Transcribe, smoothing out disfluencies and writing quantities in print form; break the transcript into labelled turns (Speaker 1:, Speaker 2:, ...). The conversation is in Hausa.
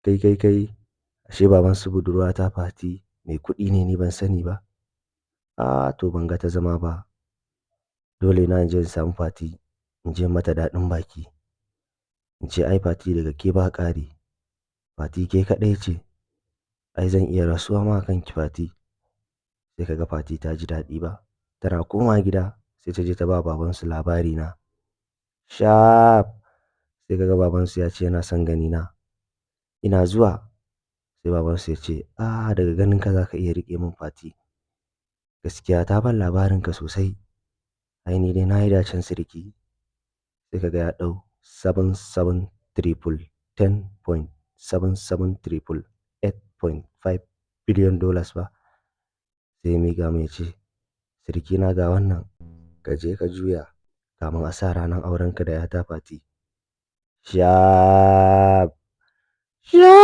Speaker 1: kai, ashe baban su budurwata Fati mai kuɗi ne ni ban sani ba. To ban ga ta zama ba. Dole na in je in samu Fati, in je mata daɗin baki. In ce ai Fati daga ke ba ƙari. Fati ke kaɗai ce. Ai zan iya rasuwa ma kan ki Fati. Sai kaga Fati ta ji daɗi ba. Tana komawa gida sai ta je ta ba babansu labari na. Shaf! Sai kaga babansu ya ce yana son gani na. Ina zuwa sai babansu ya ce, daga ganin ka za ka iya riƙe min Fati. Gaskiya ta ban labarin ka sosai. Ai ni dai na yi dacen siriki. Sai kaga ya ɗau 77 triple 10.77 triple $8.5 billion ba. Sai ya miƙa mai ce, siriki na ga wannan, ka je ka juya kamin a sa ranar aurenka da 'yata Fati. Shaf! Shaf!